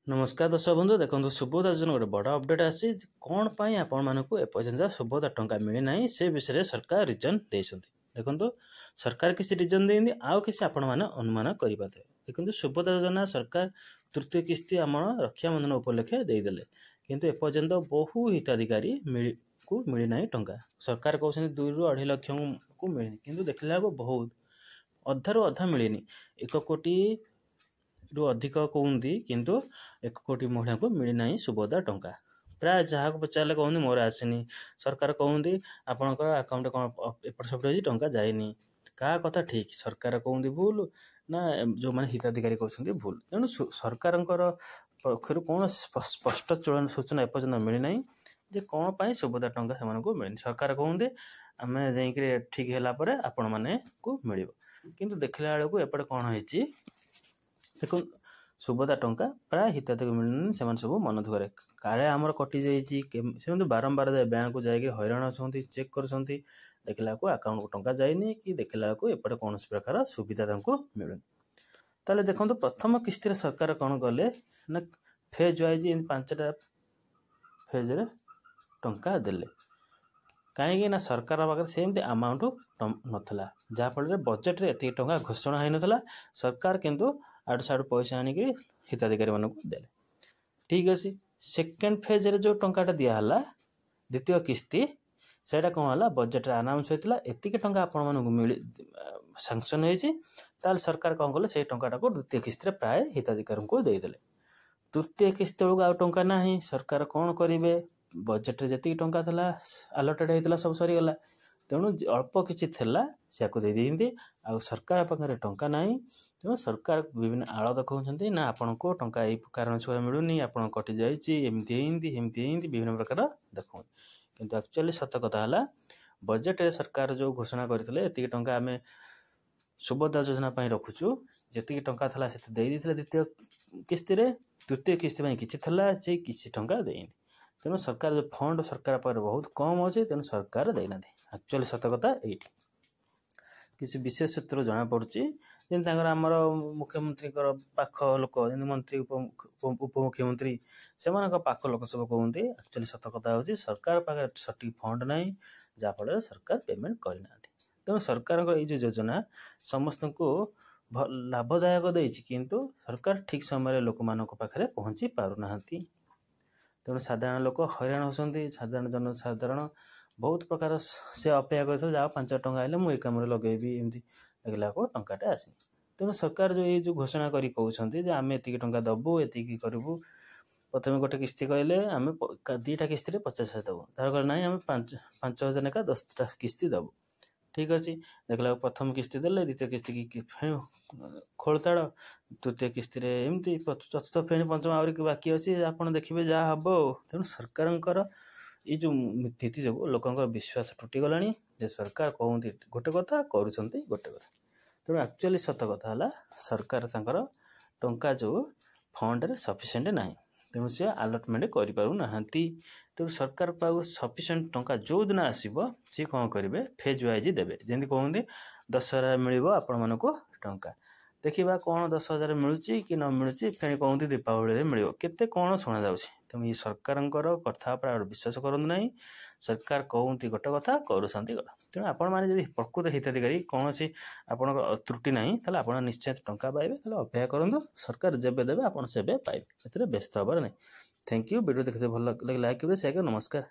नमस्कार दर्शक बंधु देखो सुभोदा योजना गोटे बड़ अपडेट आसी कौन पाई आपण मानक एपर्यंत सुभोदा टंका मिली ना से विषय सरकार रिजन देखो सरकार किसी रिजन देनी आउ किसी आपण मैंने अनुमान करेंगे देखो सुभोदा योजना सरकार तृतीय किस्ती आम रक्षा बंधन उपलक्षे देदेले किंतु एपर्यंत बहु हिताधिकारी को मिली ना टंका सरकार कहते 2 ରୁ 2.5 लाख को मिलनी किंतु देखला बहुत अधारू अधा मिलनी 1 कोटी रू अधिक कहते किंतु 1 कोटी महिला को मिलना सुभोदा टंका प्राय जहाँ को पचारे कहते मोर आसनी सरकार कहते आपंकर आकाउंट कौन एपट सेपट हो टंका जाए क्या कथा ठीक सरकार कहते भूल ना जो मैंने हिताधिकारी कहते भूल तेणु सरकार पक्षर कौन स्पष्ट चलन सूचना एपर्यंत मिलना जे कौन पाई सुभोदा टंका से मिलनी सरकार कहते आम जा ठीक है आपण मैंने को मिल किंतु देखला बेलू एपटे कौन है देखो सुभोदा टंका प्राय हिताधिकारी मिलनी से सब मन दुखे काले आमर कटि जाइए बारंबार जाए बैंक को जाए हैरान अच्छा चेक कर देखला आकाउंट को टंका जाए कि देखला एपटे कौन प्रकार सुविधा मिलूनी ताले देखो प्रथम किस्ती सरकार कौन कले ना फेज वाइज 5टा फेज रे टंका देले कहीं ना सरकार पाखे सेमती अमाउंट नाला जहाँफल बजेट रे एति टंका घोषणा हो नाला सरकार किंतु आड़ साड़ पैसा आनिक हिताधिकारी मानक देले ठीक अच्छे सेकेंड फेज रे जो टंकाटा दिहला द्वितीय किस्ती सेटा कौन है बजेट अनाउंस होता एति टंका आपण मानक मिली सांक्शन हो सरकार कौन कले से टंकाटा को द्वितीय किस्ती प्राय हिताधिकारी को देदेले तृतीय किस्ती बेलू आ टंका ना सरकार कौन करेंगे बजेट रे जी टंका था आलोटेड होता सब सरीगला तेणु अल्प किसी दे आ सरकार पाखे टंका ना तेणु सरकार विभिन्न आड़ देखा ना आपण को टंका यही कारण छुआ मिलूनी आप कटि जामती विभिन्न प्रकार देखा किंतु एक्चुअली सत कथा है बजेट रे सरकार जो घोषणा करते एति टंका आम सुभोदा योजना रखुचु जी टंका था से द्वितीय किस्ती तृतीय किस्ती किसी किसी टंका देनी तेणु सरकार जो फंड सरकार पर बहुत कम अच्छे तेणु सरकार देना एक्चुअली सत कथा ये किसी विशेष सूत्र जना पड़ी जमी आमर मुख्यमंत्री पाख लोक मंत्री उपमुख्यमंत्री से पाख लोक सब कहते एक्चुअली सत कथा हो सरकार पाखे सठिक फंड ना जहाँफल सरकार पेमेंट करना तेणु सरकार ये योजना समस्त को लाभदायक देती किंतु सरकार ठीक समय लोक मान पाखे पहुँची पारना तेणु साधारण लोक हैरान होती साधारण जनसाधारण बहुत प्रकार से अपेक्षा कर जाओ 5 टंका आए मुझे कम लगेबी एमती देखला टंकाटे आसनी तेणु सरकार जो ये घोषणा करी कहते आम एति टंका दबू एति करूँ प्रथम गोटे किस्ती कहले आम 2टा किस्ती 50,000 दबू तार ना आम 5,000 लेखा 10टा किस्ती दबू ठीक अच्छे देखला प्रथम किस्ती देले द्वितीय किस्ती की खोलताड़ तृतीय किस्ती एमती चतुर्थ फेणी पंचम आहरी बाकी अच्छे आप देखिए जहाँ हम तेणु सरकार ये जो नीति जो लोक विश्वास टूटीगला सरकार कहते गोटे कथा कर गोटे कथा तेणु एक्चुअली सत कथा है सरकार टंका जो फंड रे सफिशिएंट ना तेणु सी आलटमेंट करना तेणु सरकार पाक सफिशिएंट टंका जो दिन आसो सी कौन करेंगे फेज वाइज देवे जमी कहते 10,000 मिल आपण मानक टंका देखा कौन 10,000 मिलूँ कि न मिलूँ फेणी कहते दीपावली मिल केते कौन शुणा जा तेणु ये सरकार कथा पर विश्वास करते ना सरकार कहते गोटे कथा कर तेणु आपण मैंने प्रकृत हिताधिकारी कौन सी आप त्रुटि ना आप निश्चय टंका पाइबे अपेक्षा करूँ सरकार जेबे देवे आप से पाइबे व्यस्त हबार नहीं थैंक यू वीडियो देखते भल लगे लाइक करेंगे शेयर करें नमस्कार।